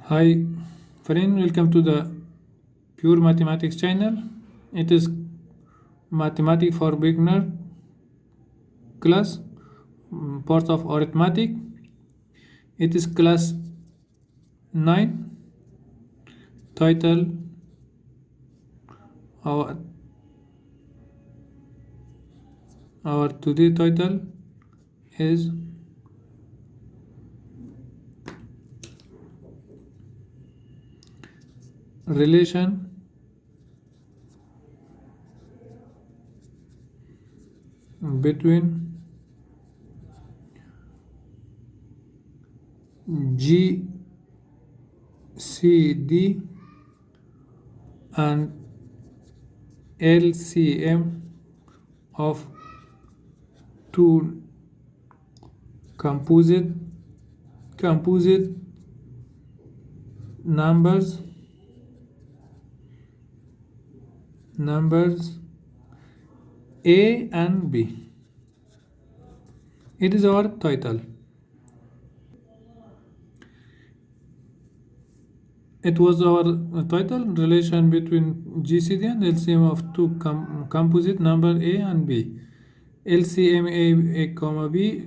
Hi, friend. Welcome to the Pure Mathematics channel. It is Mathematics for Beginner class, part of Arithmetic. It is class 9. Title our our today title is relation between GCD and LCM of two composite numbers A and B. It is our title. It was our title, relation between GCD and LCM of two composite number A and B. LCM A comma B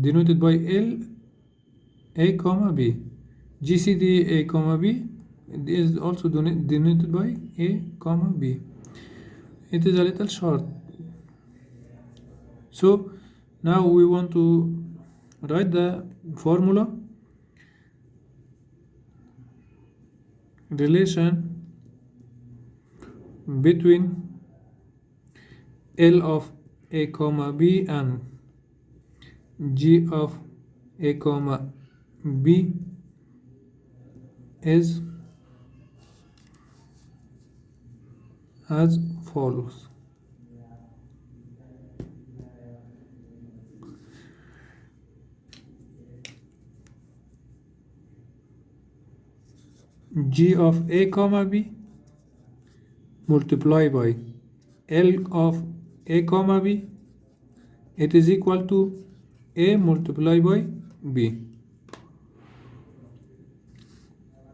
denoted by L A comma B. GCD A comma B is also denoted by A comma B. It is a little short. So now we want to write the formula. Relation between L of A comma B and G of A comma B is as follows. G of A comma B multiplied by L of A comma B, it is equal to A multiplied by B.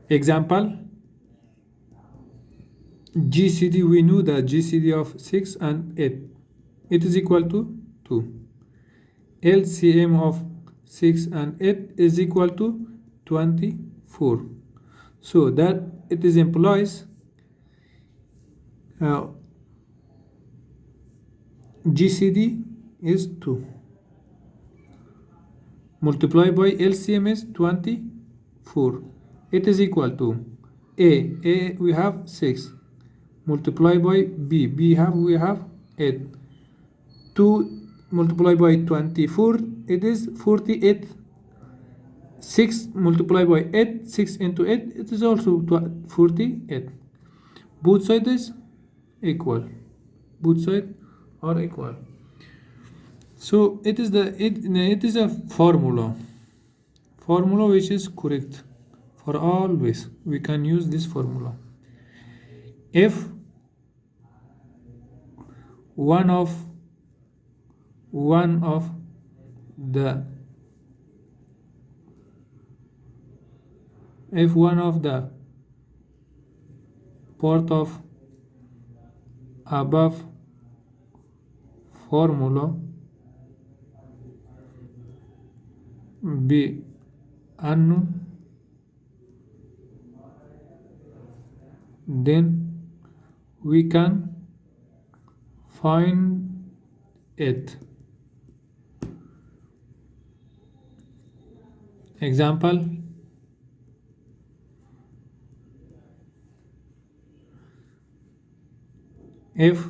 Example, GCD, we know that GCD of 6 and 8, it is equal to 2. LCM of 6 and 8 is equal to 24. So that it is implies GCD is 2 multiplied by LCM is 24. It is equal to A we have 6 multiplied by B we have 8. 2 multiplied by 24, it is 48. 6 multiplied by 8, 6 into 8, it is also 48. Both sides is equal. Both sides are equal. So it is a formula which is correct for always. We can use this formula. If one of the part of above formula be unknown, then we can find it. Example, if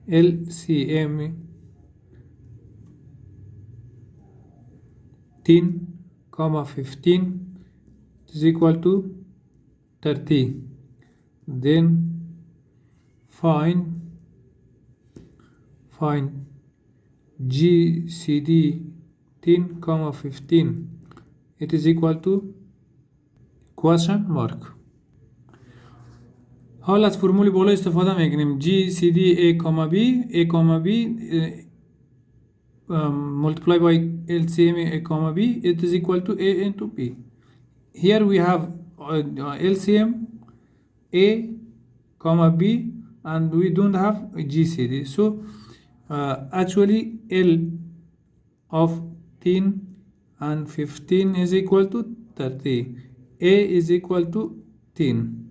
LCM 10, 15 is equal to 30, then find GCD 10, 15, it is equal to question mark. حاول از فرمولی بالا استفاده میکنیم. GCD A, B multiply by LCM a comma b, it is equal to a into b. Here we have LCM a comma b, and we don't have GCD. So actually L of 10 and 15 is equal to 30. A is equal to 10.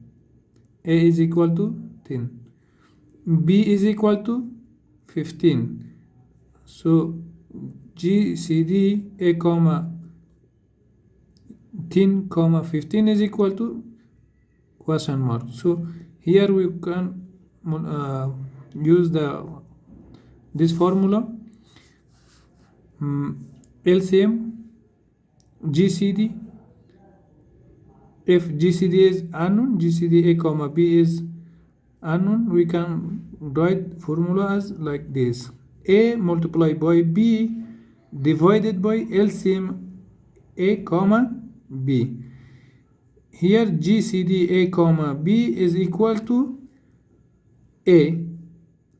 A is equal to 10. B is equal to 15. So GCD A comma 10 comma 15 is equal to question mark. So here we can use this formula, LCM GCD. If GCD is unknown, GCD A comma B is unknown, we can write formula as like this: A multiplied by B divided by LCM A comma B. Here GCD A comma B is equal to A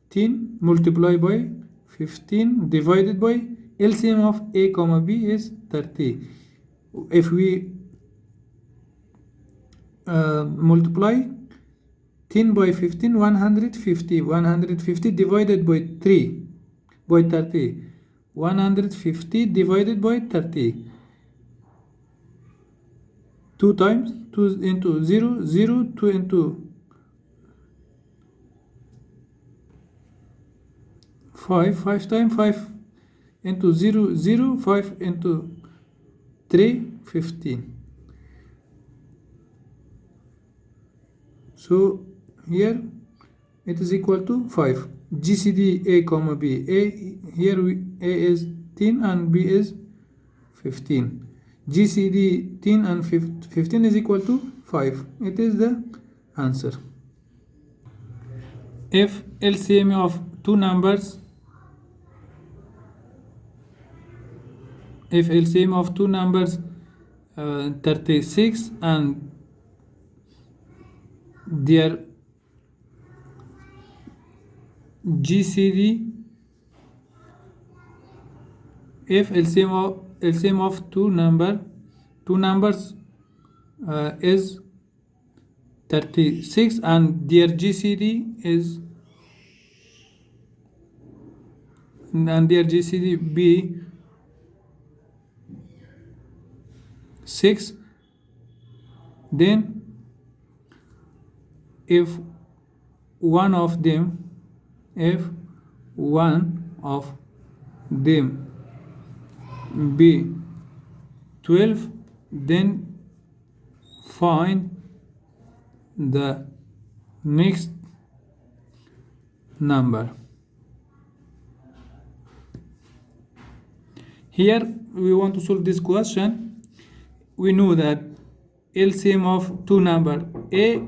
10 multiplied by 15 divided by LCM of A comma B is 30. If we multiply 10 by 15, 150. 150 divided by 3 by 30. 150 divided by 30. 2 times 2 into 0, 0, 2 into 5, 5 times 5 into 0, 0, 5 into 3, 15. So here it is equal to 5. GCD A comma B. A is 10 and B is 15. GCD 10 and 15 is equal to 5. It is the answer. If LCM of two numbers, 36 and their GCD, if LCM of two numbers is 36 and their GCD be 6, then if one of them be 12, then find the next number. Here we want to solve this question. We know that LCM of two numbers A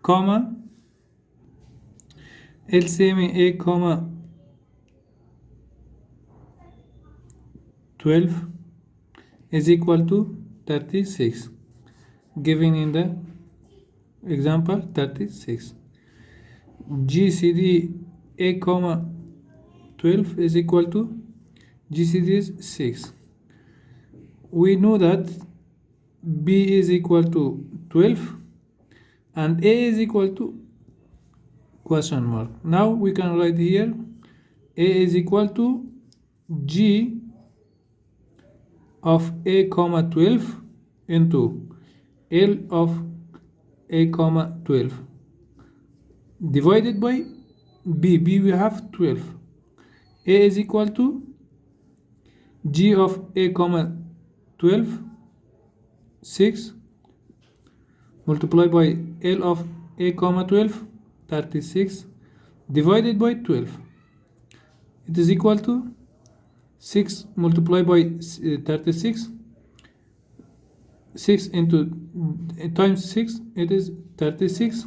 comma LCM A comma 12 is equal to 36, given in the example 36. GCD A comma 12 is equal to GCD is 6. We know that B is equal to 12 and A is equal to question mark. Now we can write here A is equal to G of A comma 12 into L of A comma 12 divided by B. We have 12. A is equal to G of A comma 12, 6, multiplied by L of A comma 12, 36, divided by 12. It is equal to 6 multiplied by 36, 6 into times 6, it is 36.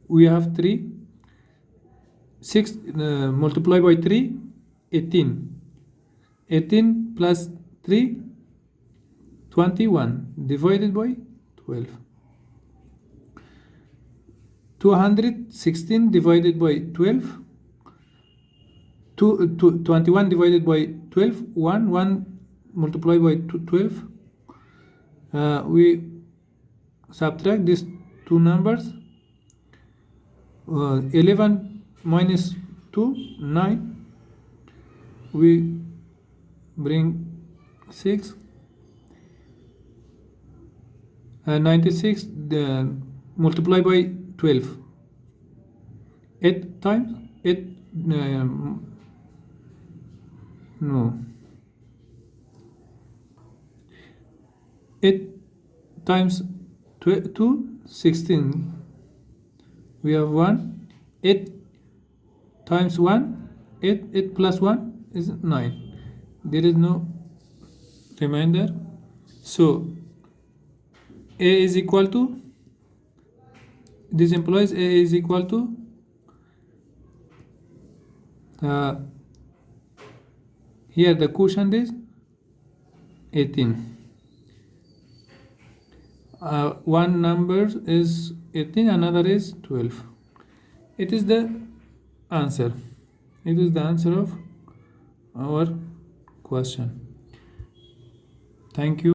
We have 3, 6 multiplied by 3, 18. 18 plus 3, 21, divided by 12. 216 divided by 12, 21 divided by 12, 1 multiplied by 12. We subtract these two numbers. 11 minus 2, 9. We bring 6. 96 multiplied by 12. 8 times 8. No. 8 times 2, 16. We have 1. 8 times 1, 8. 8 plus 1 is 9. There is no remainder. So A is equal to, this implies A is equal to here the quotient is 18. One number is 18, another is 12. It is the answer. It is the answer of our question. Thank you.